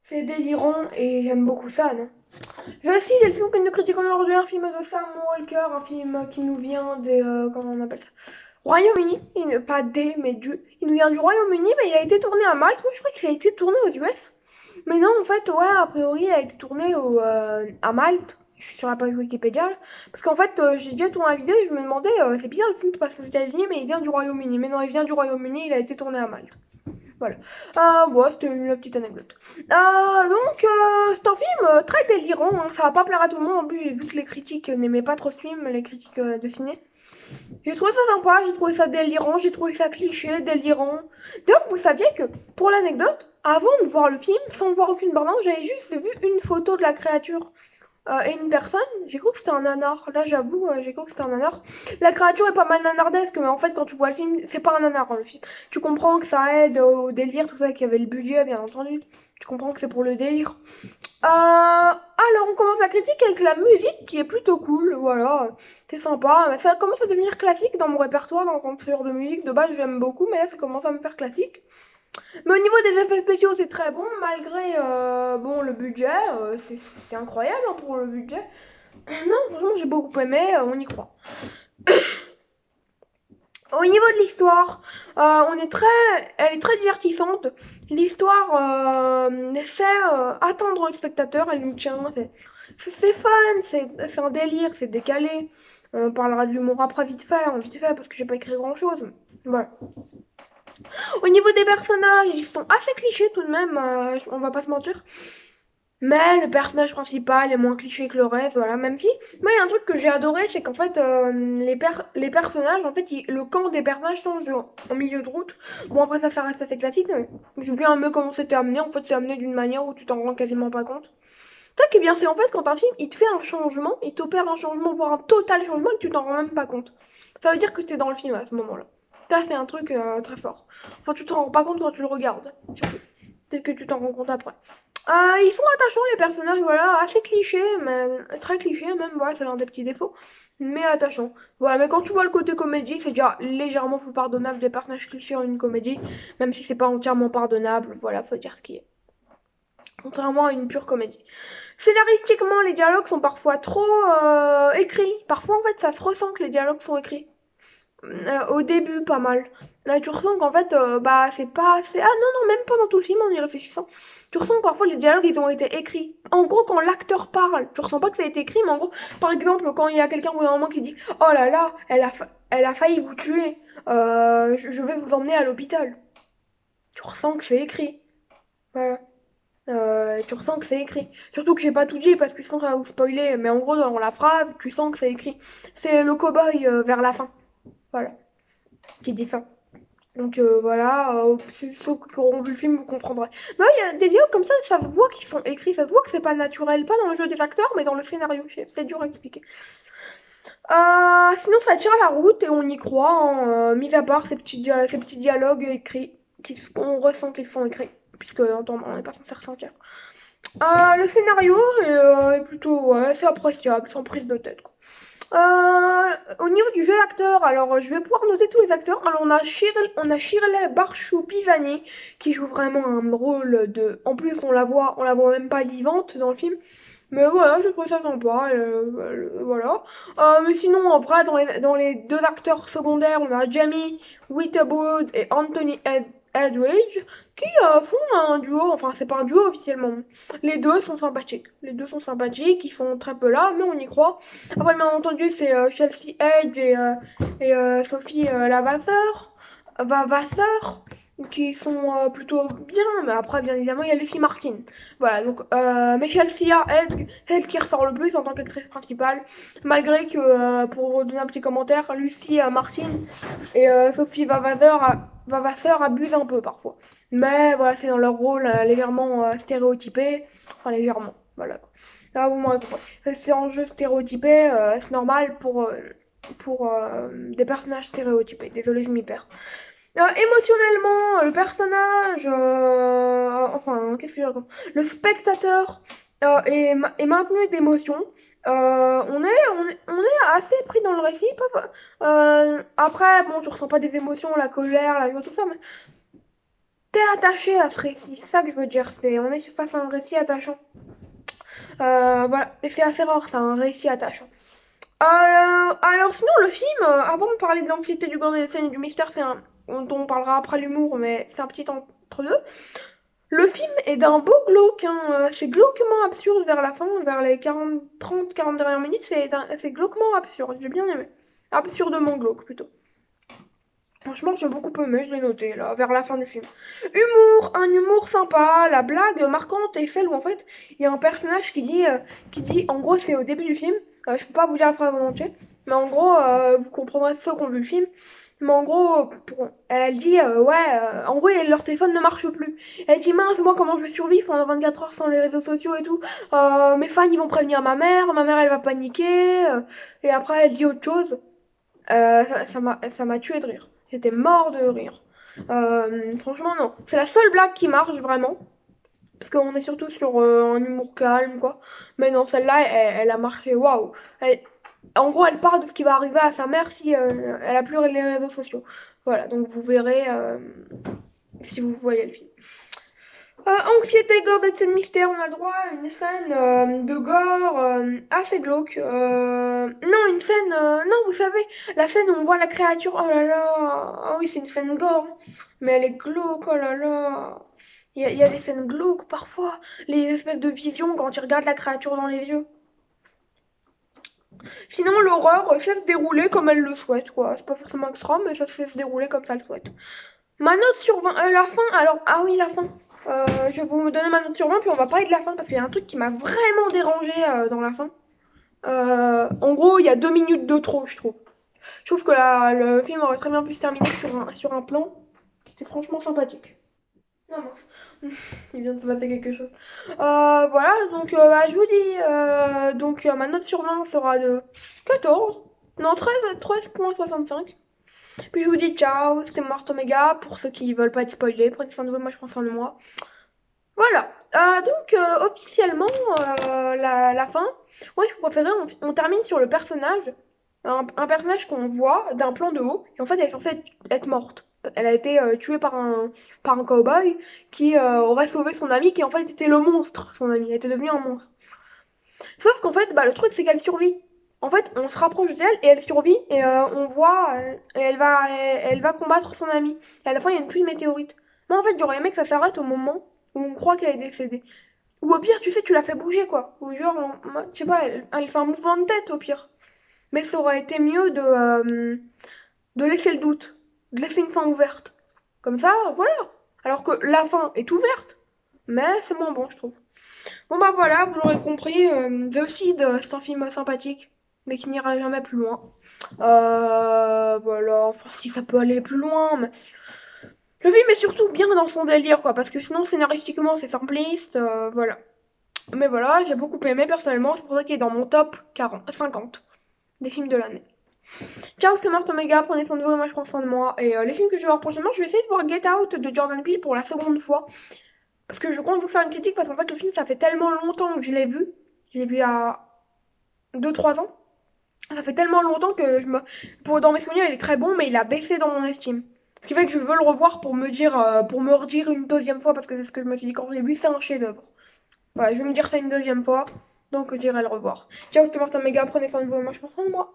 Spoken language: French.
C'est délirant et j'aime beaucoup ça, non? Je aussi, c'est le film que nous critiquons aujourd'hui, un film de Sam Walker, un film qui nous vient des, comment on appelle ça? Royaume-Uni, pas des, mais du. Il nous vient du Royaume-Uni, mais il a été tourné à Malte. Moi, je crois qu'il a été tourné aux US. Mais non, en fait, ouais, a priori, il a été tourné à Malte. Je suis sur la page Wikipédia, là. Parce qu'en fait, j'ai déjà tourné la vidéo et je me demandais, c'est bizarre le film qui passe aux États-Unis, mais il vient du Royaume-Uni. Mais non, il vient du Royaume-Uni, il a été tourné à Malte. Voilà. Bon, c'était une petite anecdote. C'est un film très délirant, hein. Ça va pas plaire à tout le monde. En plus, j'ai vu que les critiques n'aimaient pas trop ce film, les critiques de ciné. J'ai trouvé ça sympa, j'ai trouvé ça délirant, j'ai trouvé ça cliché, délirant. D'ailleurs, vous saviez que, pour l'anecdote, avant de voir le film, sans voir aucune bande-annonce, j'avais juste vu une photo de la créature et une personne. J'ai cru que c'était un nanar. Là, j'avoue, j'ai cru que c'était un nanar. La créature est pas mal nanardesque, mais en fait, quand tu vois le film, c'est pas un nanar, hein, le film. Tu comprends que ça aide au délire, tout ça, qu'il y avait le budget, bien entendu. Tu comprends que c'est pour le délire. Alors, on commence la critique avec la musique qui est plutôt cool, voilà, c'est sympa. Mais ça commence à devenir classique dans mon répertoire, dans ce genre de musique. De base, j'aime beaucoup, mais là, ça commence à me faire classique. Mais au niveau des effets spéciaux, c'est très bon, malgré bon, le budget, c'est incroyable hein, pour le budget. Non, franchement, j'ai beaucoup aimé, on y croit. Au niveau de l'histoire, elle est très divertissante. L'histoire essaie attendre le spectateur, elle nous tient. C'est fun, c'est un délire, c'est décalé. On parlera de l'humour après vite fait, parce que j'ai pas écrit grand chose. Voilà. Au niveau des personnages, ils sont assez clichés tout de même, on va pas se mentir. Mais le personnage principal est moins cliché que le reste, voilà, même si. Moi, il y a un truc que j'ai adoré, c'est qu'en fait, les personnages, en fait, le camp des personnages change en milieu de route. Bon, après, ça reste assez classique, mais j'ai bien aimé comment c'était amené. En fait, c'est amené d'une manière où tu t'en rends quasiment pas compte. Ça qui est bien, c'est en fait, quand un film, il te fait un changement, il t'opère un changement, voire un total changement, et que tu t'en rends même pas compte. Ça veut dire que t'es dans le film à ce moment-là. Ça, c'est un truc très fort. Enfin, tu t'en rends pas compte quand tu le regardes, surtout. Peut-être que tu t'en rends compte après. Ils sont attachants les personnages, voilà, assez clichés, mais très clichés même, voilà, c'est l'un des petits défauts, mais attachants. Voilà, mais quand tu vois le côté comédie, c'est déjà légèrement plus pardonnable des personnages clichés en une comédie, même si c'est pas entièrement pardonnable, voilà, faut dire ce qui est. Contrairement à une pure comédie. Scénaristiquement, les dialogues sont parfois trop écrits. Parfois, en fait, ça se ressent que les dialogues sont écrits. Au début, pas mal. Là, tu ressens qu'en fait, bah, c'est pas assez. Ah non, non, même pendant tout le film, en y réfléchissant, tu ressens que parfois les dialogues, ils ont été écrits. En gros, quand l'acteur parle, tu ressens pas que ça a été écrit, mais en gros, par exemple, quand il y a quelqu'un au bout d'un moment qui dit oh là là, elle a failli vous tuer, je vais vous emmener à l'hôpital. Tu ressens que c'est écrit. Voilà. Tu ressens que c'est écrit. Surtout que j'ai pas tout dit parce que sinon ça va vous spoiler, mais en gros, dans la phrase, tu sens que c'est écrit. C'est le cow-boy vers la fin. Voilà. Qui dit ça. Donc voilà, ceux qui auront vu le film, vous comprendrez. Mais ouais, il y a des dialogues comme ça se voit qu'ils sont écrits, ça se voit que c'est pas naturel, pas dans le jeu des acteurs, mais dans le scénario. C'est dur à expliquer. Sinon, ça tient la route et on y croit, hein, mis à part ces petits dialogues écrits, on ressent qu'ils sont écrits, puisque on n'est pas censé ressentir. Le scénario est plutôt, ouais, c'est appréciable, sans prise de tête, quoi. Au niveau du jeu d'acteur, alors je vais pouvoir noter tous les acteurs. Alors on a Shirley Barshow Pisani qui joue vraiment un rôle de. En plus on la voit même pas vivante dans le film. Mais voilà, je trouve ça sympa. Voilà. Mais sinon en vrai dans les deux acteurs secondaires, on a Jamie Whittawood et Anthony Edridge qui font un duo. Enfin c'est pas un duo officiellement. Les deux sont sympathiques. Les deux sont sympathiques, ils sont très peu là, mais on y croit. Après, bien entendu, c'est Chelsea Edge et Sophie Vavasseur, qui sont plutôt bien. Mais après, bien évidemment, il y a Lucy Martin. Voilà, donc, mais Chelsea Edge, celle qui ressort le plus en tant qu'actrice principale. Malgré que, pour donner un petit commentaire, Lucy Martin et Sophie Vavasseur abusent un peu parfois. Mais voilà, c'est dans leur rôle légèrement stéréotypé. Enfin, légèrement. Voilà. Là, vous m'aurez compris. C'est un jeu stéréotypé, c'est normal pour des personnages stéréotypés. Désolé, je m'y perds. Émotionnellement, le personnage, qu'est-ce que j'ai raconté. Le spectateur est maintenu d'émotion. On est assez pris dans le récit. Après, bon, tu ressens pas des émotions, la colère, la joie, tout ça, mais t'es attaché à ce récit, c'est ça que je veux dire, on est face à un récit attachant. Voilà, et c'est assez rare, ça, un récit attachant. Alors sinon, le film, avant de parler de l'anxiété du gardien des scènes et du mystère, dont on parlera après l'humour, mais c'est un petit entre deux. Le film est d'un beau glauque, hein, c'est glauquement absurde vers la fin, vers les 30-40 dernières minutes, c'est glauquement absurde, j'ai bien aimé. Absurdement glauque, plutôt. Franchement, j'ai beaucoup aimé, je l'ai noté, là, vers la fin du film. Un humour sympa, la blague marquante est celle où, en fait, il y a un personnage qui dit, en gros, c'est au début du film, je peux pas vous dire la phrase en entier, mais en gros, vous comprendrez ceux qui ont vu le film, mais en gros, elle dit, en gros, leur téléphone ne marche plus. Elle dit, mince, moi, comment je vais survivre pendant 24 heures sans les réseaux sociaux et tout. Mes fans, ils vont prévenir ma mère, elle va paniquer, et après, elle dit autre chose. Ça m'a tué de rire. J'étais mort de rire. Franchement, non. C'est la seule blague qui marche vraiment. Parce qu'on est surtout sur un humour calme, quoi. Mais non, celle-là, elle a marché. Waouh. En gros, elle parle de ce qui va arriver à sa mère si elle a plus les réseaux sociaux. Voilà, donc vous verrez si vous voyez le film. Anxiété, gore, et scène mystère, on a le droit à une scène de gore assez glauque. Non, une scène. Non, vous savez, la scène où on voit la créature. Oh là là. Ah oui, c'est une scène gore. Mais elle est glauque, oh là là. Il y a des scènes glauques parfois. Les espèces de visions quand tu regardes la créature dans les yeux. Sinon, l'horreur sait se dérouler comme elle le souhaite, quoi. C'est pas forcément extra, mais ça sait se dérouler comme ça le souhaite. Ma note sur 20, la fin, alors, ah oui, la fin. Je vais vous donner ma note sur 20, puis on va parler de la fin, parce qu'il y a un truc qui m'a vraiment dérangé dans la fin. En gros, il y a 2 minutes de trop, je trouve. Je trouve que le film aurait très bien pu se terminer sur un plan qui était franchement sympathique. Non, mince. Il vient de se passer quelque chose. Voilà, donc bah, je vous dis, ma note sur 20 sera de 14. Non, 13,65. Puis je vous dis ciao, c'était Mort Omega. Pour ceux qui veulent pas être spoilés, prenez soin de vous, moi je prends soin de moi. Voilà. Officiellement, la fin. Moi, je préférais, on termine sur le personnage. Un personnage qu'on voit d'un plan de haut. Et en fait, elle est censée être morte. Elle a été tuée par un cowboy qui aurait sauvé son ami, qui en fait était le monstre, son ami. Elle était devenue un monstre. Sauf qu'en fait, bah, le truc, c'est qu'elle survit. En fait, on se rapproche d'elle et elle survit et on voit et elle va combattre son ami. Et à la fin, il y a une pluie de météorites. Moi, en fait, j'aurais aimé que ça s'arrête au moment où on croit qu'elle est décédée. Ou au pire, tu sais, tu la fais bouger, quoi. Ou genre, je sais pas, elle fait un mouvement de tête, au pire. Mais ça aurait été mieux de laisser le doute, de laisser une fin ouverte. Comme ça, voilà. Alors que la fin est ouverte, mais c'est moins bon, je trouve. Bon bah voilà, vous l'aurez compris, The Seed, c'est un film sympathique, mais qui n'ira jamais plus loin. Voilà, enfin si ça peut aller plus loin, mais le film est surtout bien dans son délire, quoi, parce que sinon scénaristiquement c'est simpliste, voilà. Mais voilà, j'ai beaucoup aimé personnellement, c'est pour ça qu'il est dans mon top 50 des films de l'année. Ciao, c'est Marthe Omega, prenez soin de vous et moi je prends soin de moi. Et les films que je vais voir prochainement, je vais essayer de voir Get Out de Jordan Peele pour la seconde fois. Parce que je compte vous faire une critique parce qu'en fait le film ça fait tellement longtemps que je l'ai vu. Je l'ai vu il y a 2-3 ans. Ça fait tellement longtemps que dans mes souvenirs il est très bon mais il a baissé dans mon estime. Ce qui fait que je veux le revoir pour me redire une deuxième fois parce que c'est ce que je me suis dit quand je l'ai vu, c'est un chef-d'œuvre. Voilà, je vais me dire ça une deuxième fois, donc j'irai le revoir. Ciao, c'était Martin Mega, prenez soin de vous et moi je prends soin de moi.